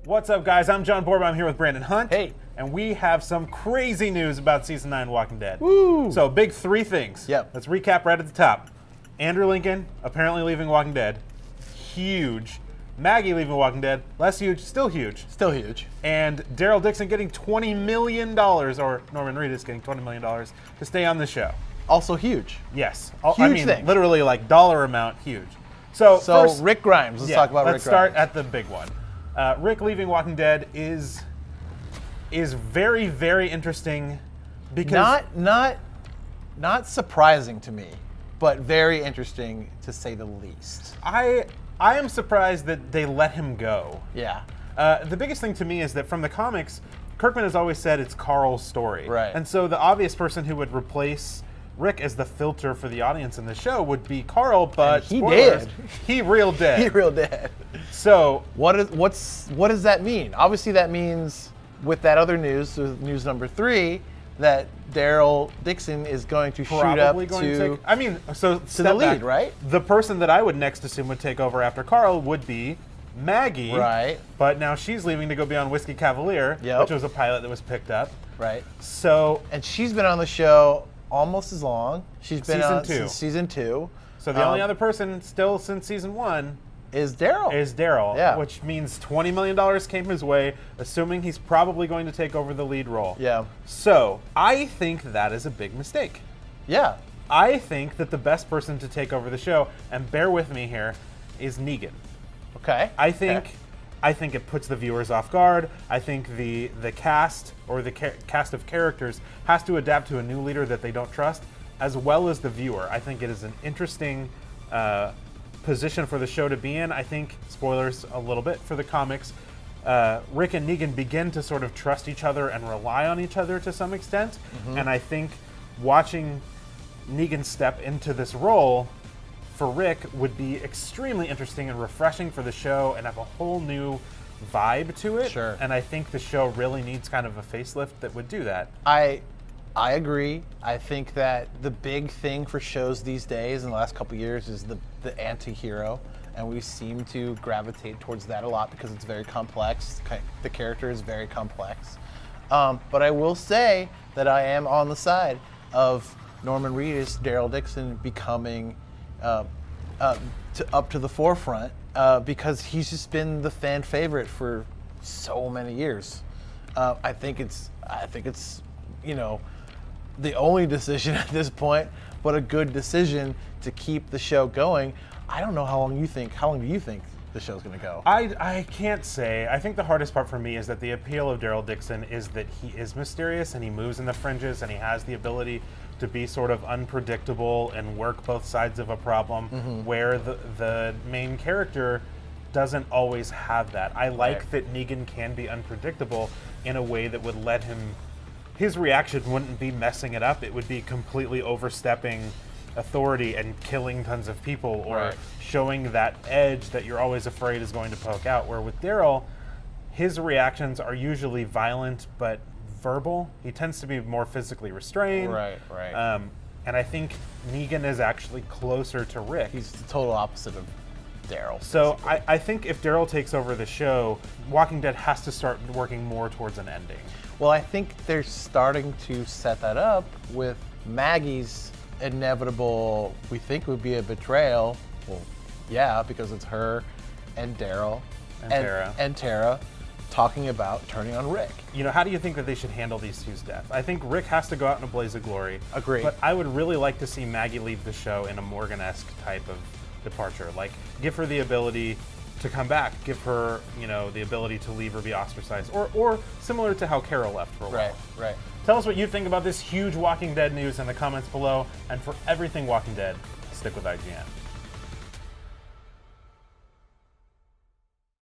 What's up, guys? I'm John Borba. I'm here with Brandon Hunt. Hey. And we have some crazy news about Season 9 Walking Dead. Woo! So, big three things. Yep. Let's recap right at the top. Andrew Lincoln apparently leaving Walking Dead. Huge. Maggie leaving Walking Dead. Less huge, still huge. Still huge. And Daryl Dixon getting $20 million, or Norman Reedus getting $20 million to stay on the show. Also huge. Yes. Huge thing. Literally, like, dollar amount, huge. So first, Rick Grimes. Let's talk about Rick Grimes. Let's start at the big one. Rick leaving Walking Dead is very, very interesting because not surprising to me, but very interesting to say the least. I am surprised that they let him go. Yeah. The biggest thing to me is that from the comics, Kirkman has always said it's Carl's story. Right. And so the obvious person who would replace Rick as the filter for the audience in the show would be Carl, but And he spoilers, did. He real dead. He real dead. So what does that mean? Obviously, that means with that other news, news number 3, that Daryl Dixon is going to shoot up probably going to. to. I mean, so to the lead, right? The person that I would next assume would take over after Carl would be Maggie. Right. But now she's leaving to go be on Whiskey Cavalier, Yep. which was a pilot that was picked up. Right. So. And she's been on the show almost as long. She's been Season on 2. since season 2. So the only other person still since season 1 is Daryl. Yeah. Which means $20 million came his way, assuming he's probably going to take over the lead role. Yeah. So I think that is a big mistake. Yeah. I think that the best person to take over the show, and bear with me here, is Negan. Okay. I think it puts the viewers off guard. I think the cast or the cast of characters has to adapt to a new leader that they don't trust, as well as the viewer. I think it is an interesting position for the show to be in. I think, spoilers a little bit for the comics, Rick and Negan begin to sort of trust each other and rely on each other to some extent. Mm-hmm. And I think watching Negan step into this role for Rick would be extremely interesting and refreshing for the show and have a whole new vibe to it. Sure. And I think the show really needs kind of a facelift that would do that. I agree. I think that the big thing for shows these days in the last couple of years is the anti-hero, and we seem to gravitate towards that a lot because it's very complex. The character is very complex. But I will say that I am on the side of Norman Reedus, Daryl Dixon becoming up to the forefront because he's just been the fan favorite for so many years. I think it's the only decision at this point, but a good decision to keep the show going. I don't know how long do you think the show's going to go? I can't say. I think the hardest part for me is that the appeal of Daryl Dixon is that he is mysterious and he moves in the fringes and he has the ability to be sort of unpredictable and work both sides of a problem, mm-hmm. where the main character doesn't always have that. I like that Negan can be unpredictable in a way that would let him, his reaction wouldn't be messing it up, it would be completely overstepping authority and killing tons of people, or showing that edge that you're always afraid is going to poke out. Where with Daryl, his reactions are usually violent but verbal. He tends to be more physically restrained. Right. And I think Negan is actually closer to Rick. He's the total opposite of Daryl. So I think if Daryl takes over the show, Walking Dead has to start working more towards an ending. Well, I think they're starting to set that up with Maggie's inevitable, we think would be a betrayal. Well, yeah, because it's her and Daryl and Tara talking about turning on Rick. You know, how do you think that they should handle these two's death? I think Rick has to go out in a blaze of glory. Agree. But I would really like to see Maggie leave the show in a Morgan-esque type of departure. Like, give her the ability to come back. Give her, the ability to leave or be ostracized. Or similar to how Carol left for a while. Right. Tell us what you think about this huge Walking Dead news in the comments below. And for everything Walking Dead, stick with IGN.